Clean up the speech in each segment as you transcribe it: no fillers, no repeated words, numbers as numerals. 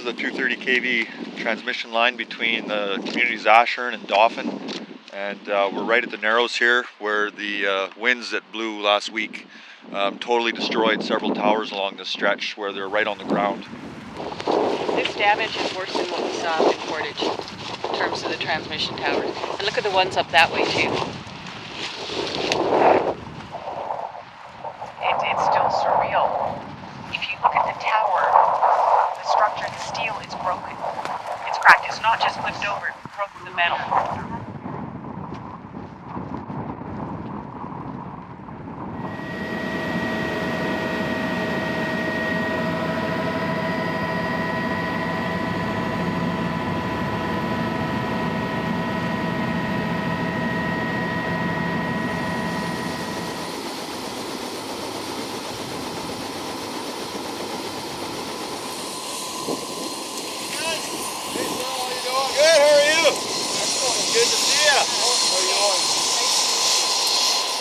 the 230 kV transmission line between the communities Ashern and Dauphin, and we're right at the Narrows here, where the winds that blew last week totally destroyed several towers along this stretch where they're right on the ground. This damage is worse than what we saw up in Portage in terms of the transmission towers. And look at the ones up that way too. It's still surreal. If you look at the tower, the structure, the steel is broken. It's cracked. It's not just flipped over, it broke the metal. Good to see you. How are you doing?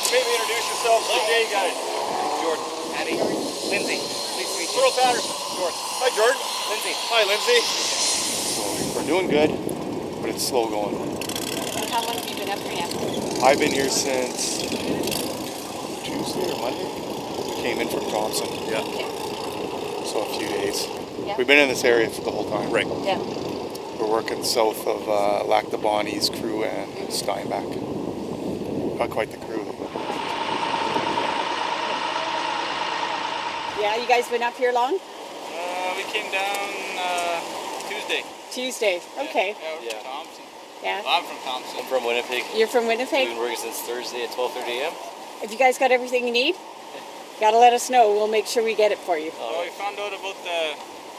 Maybe introduce yourselves to the day guys. Jordan, Patty, Lindsay. Please meet you. Earl Patterson. Jordan. Hi, Jordan. Lindsay. Hi, Lindsay. We're doing good, but it's slow going. How long have you been up here now? I've been here since Tuesday or Monday. We came in from Thompson. Yeah. So a few days. Yeah. We've been in this area for the whole time. Right. Yeah. We're working south of Lac de Bonnie's crew and Steinbach. Got quite the crew. Yeah, you guys been up here long? We came down Tuesday. Tuesday. Okay. Yeah. Thompson. Yeah. Well, I'm from Thompson. I'm from Winnipeg. You're from We've Winnipeg? been working since Thursday at 12:30 a.m. Have you guys got everything you need? Gotta let us know. We'll make sure we get it for you. Oh, we found out about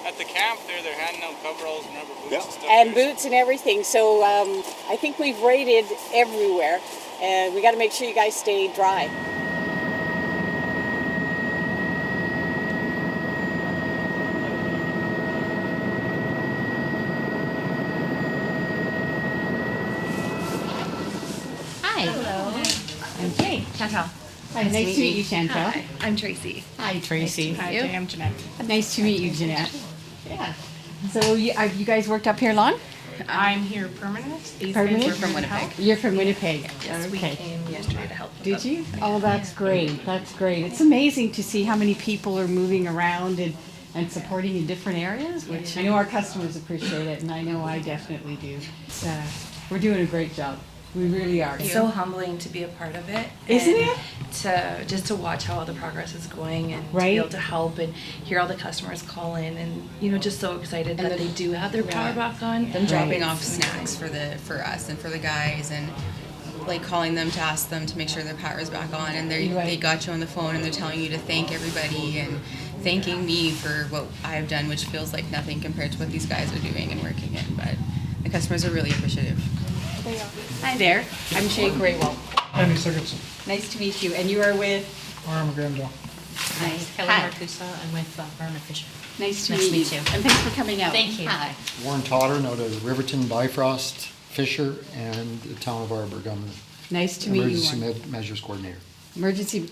at the camp there, they're handing out coveralls and rubber boots and stuff. And there. boots and everything. So I think we've raided everywhere. And we gotta make sure you guys stay dry. Hi. Hello. I'm Jay. Chantal. Hi, nice to meet you, Chantal. Hi, I'm Tracy. Hi, Tracy. Hi, Jay, I'm Jeanette. Nice to meet you, Jeanette. Yeah. So you guys worked up here long? I'm here permanent. These Permanent? guys were from Winnipeg. You're from Winnipeg. Yes, we Okay. came yesterday to help them. Did you? Oh, that's great. That's great. It's amazing to see how many people are moving around and supporting in different areas, which I know our customers appreciate it, and I know I definitely do. We're doing a great job. We really are. It's so humbling to be a part of it. Isn't and it? To just to watch how all the progress is going and to Right. be able to help and hear all the customers call in and just so excited that they do have their power back on. Them dropping Right. off snacks for us and for the guys, and like calling them to ask them to make sure their power is back on, and they Right. got you on the phone and they're telling you to thank everybody and thanking me for what I've done, which feels like nothing compared to what these guys are doing and working in. But the customers are really appreciative. Hi there. I'm Shay Grewal. Andy Sigurdsson. Nice to meet you. And you are with? Arm Grandal. Nice. Kelly Hi. Marcusa. I'm with Barma Fisher. Nice to Nice meet to meet you. you. And thanks for coming out. Thank you. Hi. Warren Totter, out of Riverton, Bifrost, Fisher, and the town of Arbor, Government. Nice to meet you. Emergency Warren. Measures Coordinator. Emergency.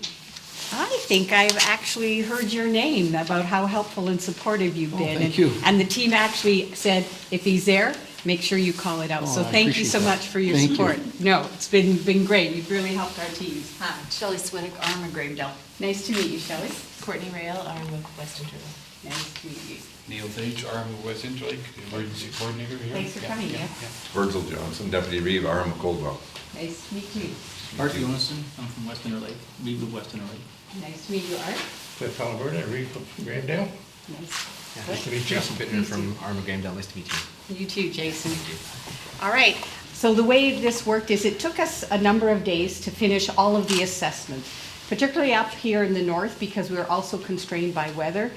I think I've actually heard your name about how helpful and supportive you've been. thank you. And the team actually said, if he's there, make sure you call it out. Oh, So I thank you appreciate so that. much for your Thank you. support. No, it's been great. You've really helped our teams. Hi, Shelley Swinnick, Arma Gravedale. Nice to meet you, Shelley. Courtney Rail, I'm with West Interlake. Nice to meet you. Neil Page, Arm of West Interlake, the emergency coordinator here. Thanks for coming, yeah. Virgil Johnson, Deputy Reeve, Arm of Coldwell. Nice to meet you. Art Jonason, I'm from West Interlake, Reeve of West Interlake. Nice to meet you, Art. Cliff Alberta, Reeve from Grandale. Nice. Nice to meet you. Jason Bittner from Arm of Gamedale. Nice to meet you. You too, Jason. All right. So the way this worked is it took us a number of days to finish all of the assessments, particularly up here in the north because we were also constrained by weather,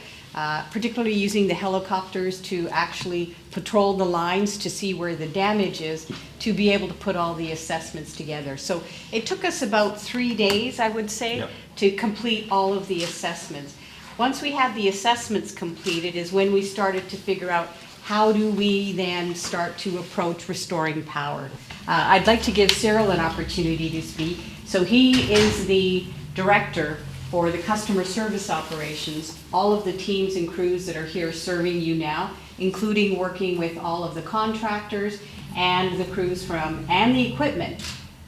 particularly using the helicopters to actually patrol the lines to see where the damage is to be able to put all the assessments together. So it took us about 3 days, I would say, to complete all of the assessments. Once we had the assessments completed is when we started to figure out how do we then start to approach restoring power. I'd like to give Cyril an opportunity to speak. So he is the director for the customer service operations, all of the teams and crews that are here serving you now. including working with all of the contractors and the crews and the equipment.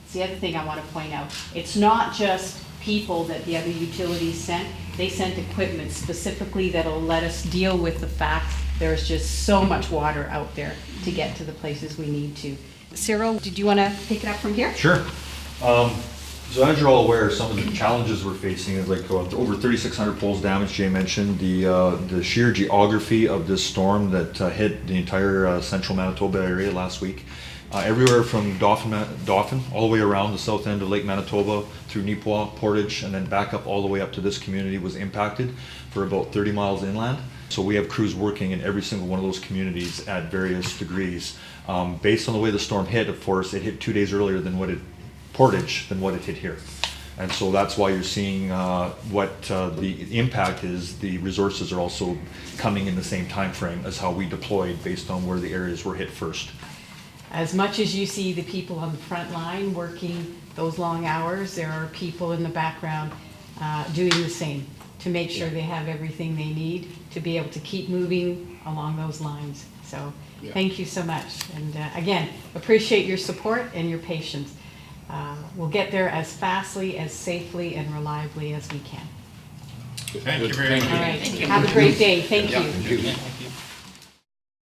It's the other thing I want to point out. It's not just people that the other utilities sent. They sent equipment specifically that'll let us deal with the fact there's just so much water out there to get to the places we need to. Cyril, did you want to pick it up from here? Sure. So as you're all aware, some of the challenges we're facing is like over 3,600 poles damaged. Jay mentioned the sheer geography of this storm that hit the entire central Manitoba area last week. Everywhere from Dauphin all the way around the south end of Lake Manitoba through Neepawa, Portage, and then back up all the way up to this community was impacted for about 30 miles inland. So we have crews working in every single one of those communities at various degrees. Based on the way the storm hit, of course, it hit 2 days earlier than Portage than what it hit here. And so that's why you're seeing what the impact is. The resources are also coming in the same time frame as how we deployed based on where the areas were hit first. As much as you see the people on the front line working those long hours, there are people in the background doing the same to make sure they have everything they need to be able to keep moving along those lines. So thank you so much. And again, appreciate your support and your patience. We'll get there as fastly, as safely, and reliably as we can. Thank you very much. All right. Have a great day. Thank you.